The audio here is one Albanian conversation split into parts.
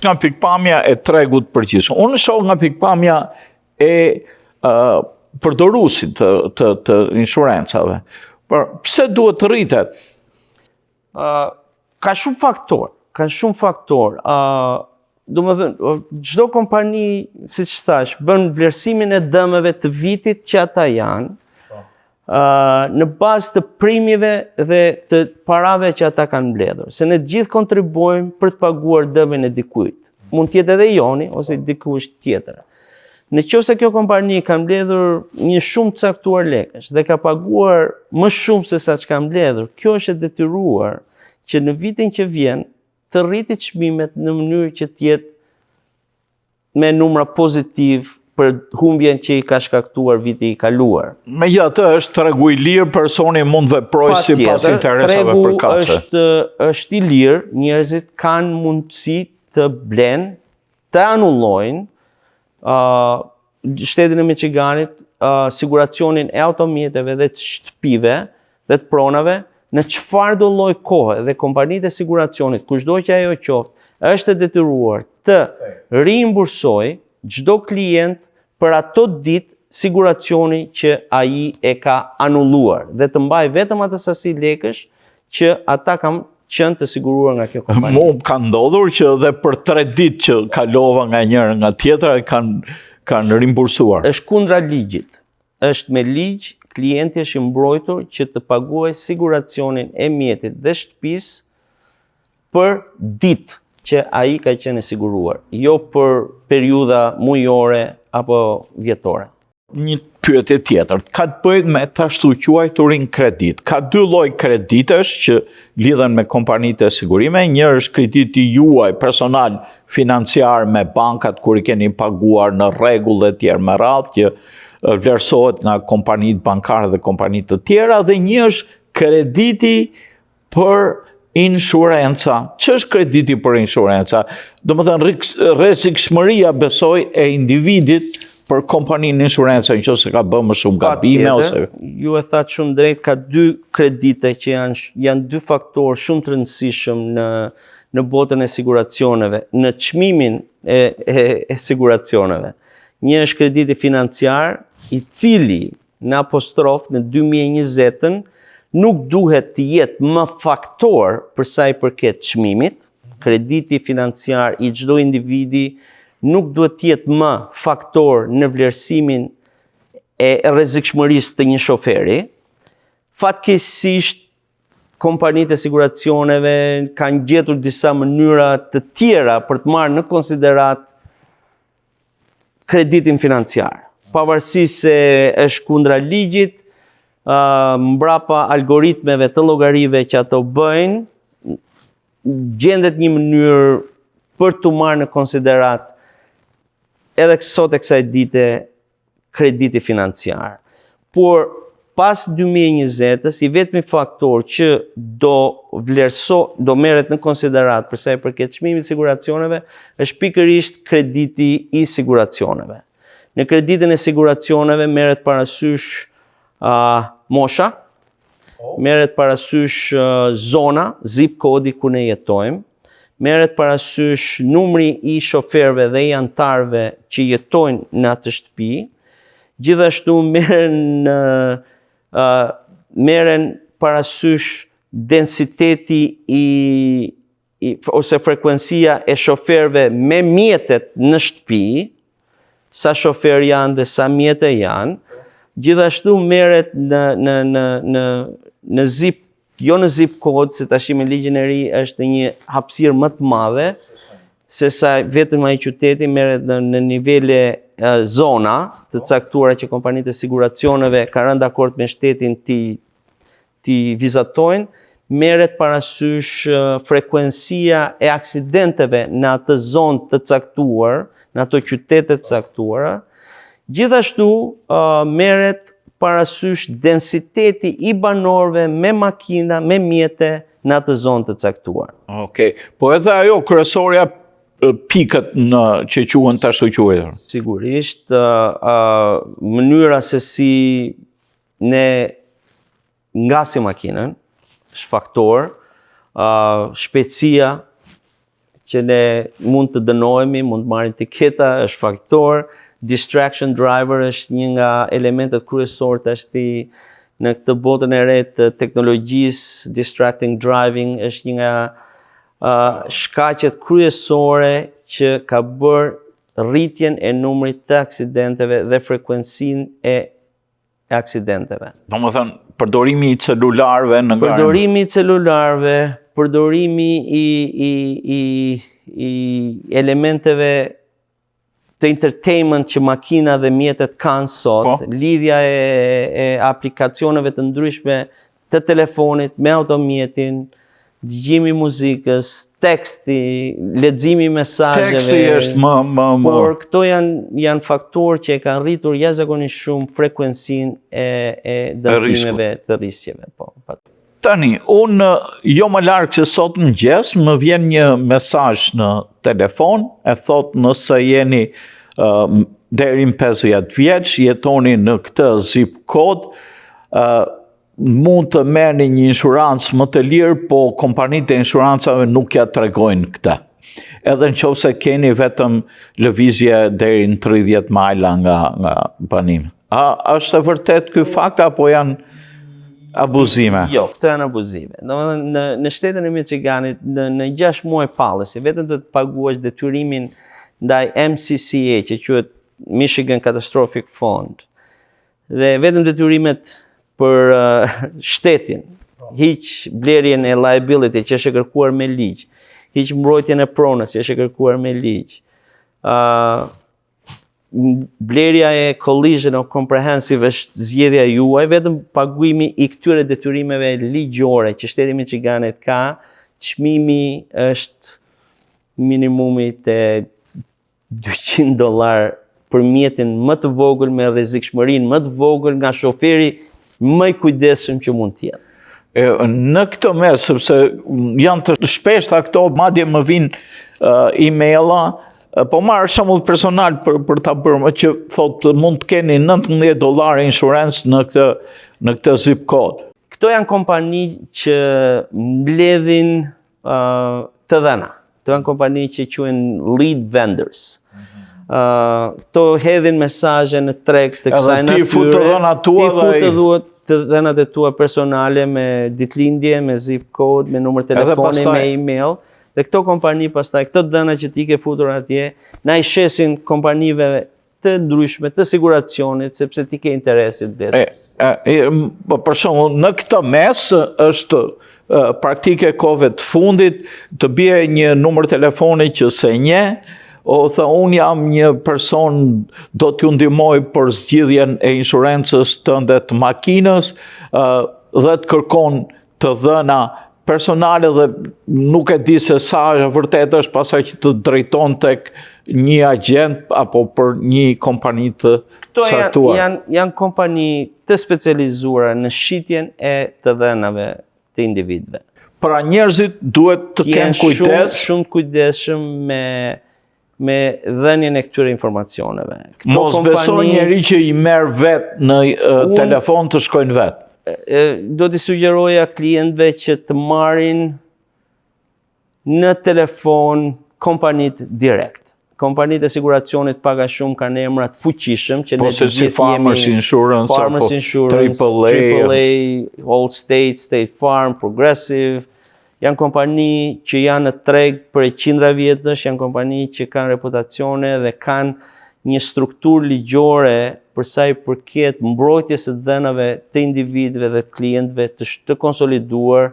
nga pikpamja e tregut përgjithshëm. Unë shoh nga pikpamja e përdoruesit të inshurencave. Por pse duhet të rritet? Ka shumë faktor. Domethënë, çdo kompani, siç thash, bën vlerësimin e dëmeve të vitit që ata janë, në bazë të primjeve dhe të parave që ata kanë mbledhur. Se ne gjithë kontribuojmë për të paguar dëmin e dikujt. Mund të jetë edhe joni ose dikush tjetër. Nëse kjo kompani ka mbledhur një shumë të caktuar lekësh dhe ka paguar më shumë se sa ç'ka mbledhur, kjo është e detyruar që në vitin që vjen të rriti çmimet në mënyrë që të jetë me numra pozitiv për humbjen që i ka shkaktuar viti i kaluar. Megjithatë, është tregu i lirë, personi mund veprojë sipas interesave përkatëse. Është i lirë, njerëzit kanë mundësi të blenë, të anullojnë shtetin e Michiganit, siguracionin e automjeteve dhe të shtëpive dhe të pronave në çfarë do lloj kohe, dhe kompanitë e siguracionit, kushdo që ajo qoftë, është e detyruar të rimbursojë çdo klient për ato ditë siguracioni që ai e ka anulluar dhe të mbaj vetëm atë sasi lekësh që ata kanë qenë të siguruar nga kjo kompani. Mu ka ndodhur që edhe për 3 ditë që kalova nga njëra nga tjetra kanë rimbursuar. Është kundra ligjit. Është me ligj, klienti është i mbrojtur që të paguajë siguracionin e mjetit dhe shtëpisë për ditë që ai ka qenë i siguruar, jo për periudha mujore apo vjetore. Një pyetje tjetër, ka të bëjë me të ashtu quajturin kredit. Ka 2 lloj kreditesh që lidhen me kompanitë e sigurime. Një është krediti juaj personal financiar me bankat kur i keni paguar në rregull dhe tjerë me radhë që vlerësohet nga kompanitë bankare dhe kompanitë të tjera, dhe një është krediti për inshurenca. Ç'është krediti për inshurenca? Domethënë rrezikshmëria besoj e individit për kompaninë inshurenca nëse ka bërë më shumë gabime ose. Ju e thatë shumë drejt, ka 2 kredite që janë 2 faktorë shumë të rëndësishëm në botën e siguracioneve, në çmimin e siguracioneve. Një është krediti financiar, i cili në apostrof në 2020 nuk duhet të jetë më faktor për sa i përket çmimit. Krediti financiar i çdo individi nuk duhet të jetë më faktor në vlerësimin e rrezikshmërisë të një shoferi. Fatkeqësisht, kompanitë e siguracioneve kanë gjetur disa mënyra të tjera për të marrë në konsiderat kreditin financiar. Pavarësisht se është kundra ligjit, mbrapa algoritmeve të llogarive që ato bëjnë, gjendet një mënyrë për të marrë në konsiderat edhe sot e kësaj dite krediti financiar. Por pas 2020-s, i vetmi faktor që do merret në konsiderat për sa i përket çmimit të siguracioneve është pikërisht krediti i siguracioneve. Në kreditin e siguracioneve merret parasysh mosha, merret parasysh zona, zip kodi ku ne jetojmë, merret parasysh numri i shoferëve dhe i antarëve që jetojnë në atë shtëpi. Gjithashtu merren parasysh densiteti ose frekuencia e shoferëve me mjetet në shtëpi, sa shoferë janë dhe sa mjete janë. Gjithashtu merret në zip, jo në zip kod, se tash me ligjin e ri është një hapësirë më të madhe, se sa vetëm ai qyteti, merret në nivele zona të caktuara që kompanitë e siguracioneve kanë rënë dakord me shtetin ti vizatojnë, merret parasysh frekuencia e aksidenteve në atë zonë të caktuar, në ato qytete të caktuara. Gjithashtu merret parasysh densiteti i banorëve me makina, me mjete në atë zonë të caktuar. Okej. Po edhe ajo kryesorja pikët që quhen të ashtu quajtur. Sigurisht, mënyra se si ne ngasim makinën është faktor, shpejtësia që ne mund të dënohemi, mund të marrim tiketa, është faktor. Distraction driver është një nga elementet kryesor tashti në këtë botën e re të teknologjisë. Distracting driving është një nga shkaqet kryesore që ka bërë rritjen e numrit të aksidenteve dhe frekuencinë e aksidenteve. Domethënë, përdorimi i celularëve në garë. Përdorimi i celularëve, përdorimi i elementeve të entertainment që makina dhe mjetet kanë sot, lidhja e aplikacioneve të ndryshme të telefonit me automjetin, dëgjimi muzikës, teksti, leximi i mesazheve. Teksti është më. Por këto janë faktorë që e kanë rritur jashtëzakonisht shumë frekuencinë e dëmtimeve të rrisjeve. Tani, unë jo më larg se sot mëngjes më vjen një mesazh në telefon, e thot nëse jeni deri në 50 vjeç, jetoni në këtë zip kod, mund të merrni një inshurancë më të lirë, po kompanitë e inshurancave nuk ja tregojnë këtë. Edhe nëse keni vetëm lëvizje deri në 30 majla nga banimi. A është e vërtet ky fakt apo janë abuzime? Jo, këto janë abuzime. Në shtetin e Michiganit, në 6 muaj policy, vetëm të paguash detyrimin ndaj MCCA, që quhet Michigan Catastrophic Fund, dhe vetëm detyrimet për shtetin, hiq blerjen e liability që është e kërkuar me ligj, hiq mbrojtjen e pronës që është e kërkuar me ligj, blerja e collision of comprehensive është zgjedhja juaj, vetëm paguimi i këtyre detyrimeve ligjore që shteti i Michiganit ka, çmimi është minimumi te $200 për mjetin më të vogël me rrezikshmërinë më të vogël nga shoferi më i kujdesshëm që mund të jetë. Në këtë mes, sepse janë të shpeshta këto, madje më vinë emaila, po marrë shembull personal për ta bërë, që thotë mund të keni $19 inshurancë në këtë zip code. Këto janë kompani që mbledhin të dhëna. Këto janë kompani që quhen lead vendors. Këto hedhin mesazhe në treg të kësaj natyre. Edhe ti fut të dhënat tua dhe të dhënat e tua personale me ditëlindje, me zip code, me numër telefoni, me email. Dhe këto kompani pastaj, këto dhëna që ti ke futur atje, na i shesin kompanive të ndryshme, të siguracionit, sepse ti ke interesit besës. Për shembull, në këtë mes është praktike kohëve të fundit, të bie një numër telefoni që se nje, ose unë jam një person, do t'ju ndihmoj për zgjidhjen e inshurancës tënde të makinës, dhe të kërkon të dhëna personale dhe nuk e di se sa e vërtet është, pasaj që të drejton tek një agent apo për një kompani të caktuar. Janë kompani të specializuara në shitjen e të dhënave të individëve. Pra njerëzit duhet të kenë kujdes. Shumë kujdesshëm me dhënien e këtyre informacioneve. Mos besoj njeri që i merr vetë në telefon të shkojnë vetë. Do t'i sugjeroja klientëve që të marrin në telefon kompanit direkt. Kompanitë e siguracionit paga shumë kanë emra të fuqishëm që ne të gjithë Farmers Insurance, AAA, Allstate, State Farm, Progressive. Janë kompani që janë në treg për 100 vjetësh, janë kompani që kanë reputacione dhe kanë një strukturë ligjore për sa i përket mbrojtjes së dhënave të individëve dhe klientëve të konsoliduar.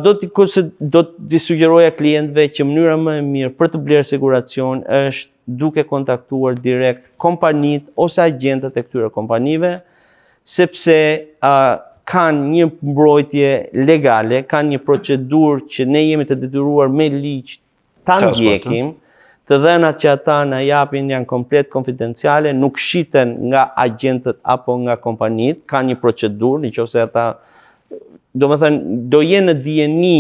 Do t'i sugjeroja klientëve që mënyra më e mirë për të blerë siguracion është duke kontaktuar direkt kompanitë ose agentët e këtyre kompanive, sepse kanë një mbrojtje legale, kanë një procedurë që ne jemi të detyruar me ligj ta ndjekim. Të dhënat që ata na japin janë komplet konfidenciale, nuk shiten nga agentët apo nga kompanitë, kanë një procedurë, nëse ata do jenë në dijeni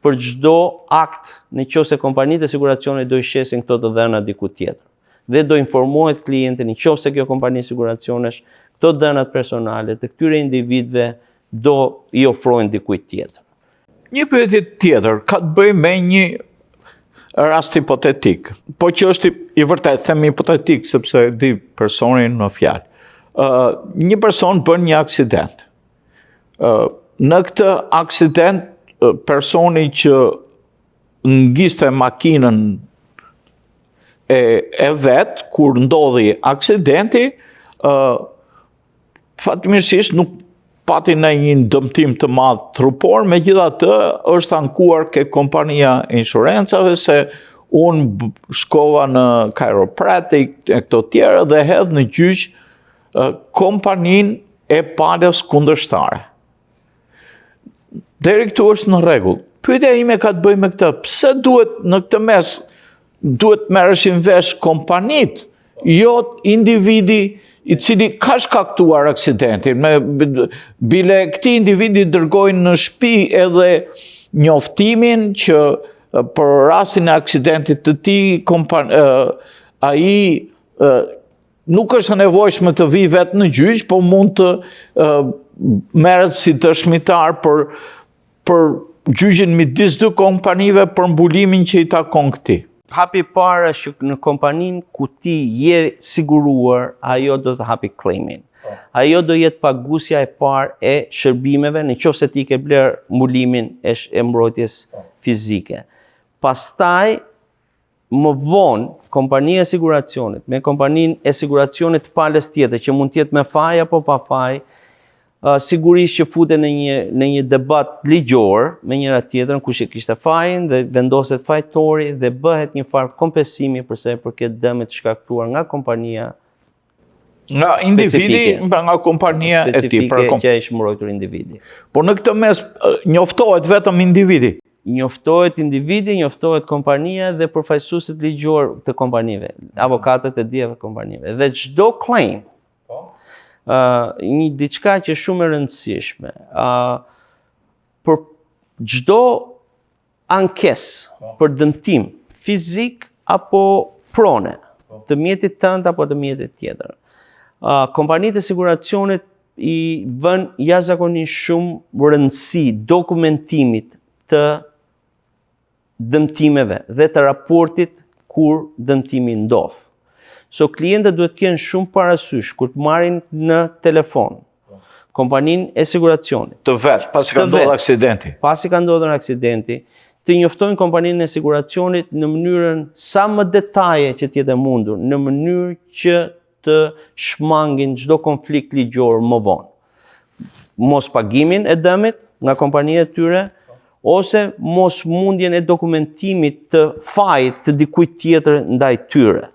për çdo akt nëse kompanitë e siguracionit do i shesin këto të dhëna diku tjetër. Dhe do informohet klienti nëse kjo kompani siguracionesh këto dhënat personale të këtyre individëve do i ofrojnë dikujt tjetër. Një pyetje tjetër ka të bëjë me një rast hipotetik, po që është i vërtet, them hipotetik, sepse di personin në fjalë. Një person bën një aksident. Në këtë aksident, personi që ngiste makinën e vetë, kur ndodhi aksidenti, fatmirësisht nuk pati në një dëmtim të madh trupor, megjithatë është ankuar ke kompania e inshurencave se unë shkova në chiropractic e këto tjera dhe hedh në gjyq kompaninë e palës kundërshtare. Deri këtu është në rregull. Pyetja ime ka të bëjë me këtë. Pse duhet në këtë mes duhet merreshin vesh kompanitë, jo individi i cili ka shkaktuar aksidentin. Bile këti individi dërgojnë në shtëpi edhe njoftimin që për rastin e aksidentit të tij, ai nuk është e nevojshme të vi vetë në gjyq, po mund të merret si dëshmitar për gjyqin midis dy kompanive për mbulimin që i takon këtij. Hapi parë është që në kompaninë ku ti je siguruar, ajo do të hapi claimin. Ajo do jetë pagusja e parë e shërbimeve në qoftë se ti ke bler mbulimin e mbrojtjes fizike. Pastaj, më vonë, kompania e siguracionit, me kompaninë e siguracionit palës tjetër, që mund tjetë me faj apo pa faj, sigurisht që futen në një debat ligjor me njëra tjetrën, kush e kishte fajin dhe vendoset fajtori dhe bëhet një farë kompensimi përse përket dëmit shkaktuar nga kompania nga individi, nga kompania e tij, që është mbrojtur individi. Por në këtë mes njoftohet vetëm individi. Njoftohet individi, njoftohet kompania dhe përfaqësuesit ligjor të kompanive, avokatët e dijave kompanive. Dhe çdo claim, një diçka që është shumë e rëndësishme, për çdo ankesë për dëmtim fizik apo prone të mjetit tënd apo të mjetit tjetër, kompanitë e siguracionit i vën jashtëzakonisht shumë rëndësi dokumentimit të dëmtimeve dhe të raportit kur dëmtimi ndodh. So klientët duhet kenë shumë parasysh kur të marrin në telefon kompaninë e siguracionit. Të vetë, pasi ka ndodhur aksidenti. Pasi ka ndodhur aksidenti, të njoftojnë kompaninë e siguracionit në mënyrën sa më detaje që të jetë e mundur, në mënyrë që të shmangin çdo konflikt ligjor më vonë. Mos pagimin e dëmit nga kompania e tyre, ose mos mundjen e dokumentimit të fajit të dikujt tjetër ndaj tyre.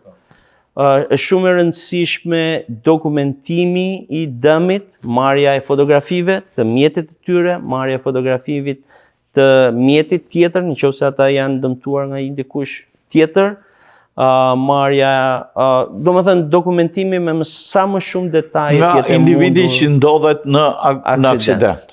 Është shumë e rëndësishme dokumentimi i dëmit, marrja e fotografive të mjetit të tyre, marrja e fotografive të mjetit tjetër, nëse ata janë dëmtuar nga një dikush tjetër, marrja, domethënë dokumentimi me sa më shumë detaje nga individi që ndodhet në aksident.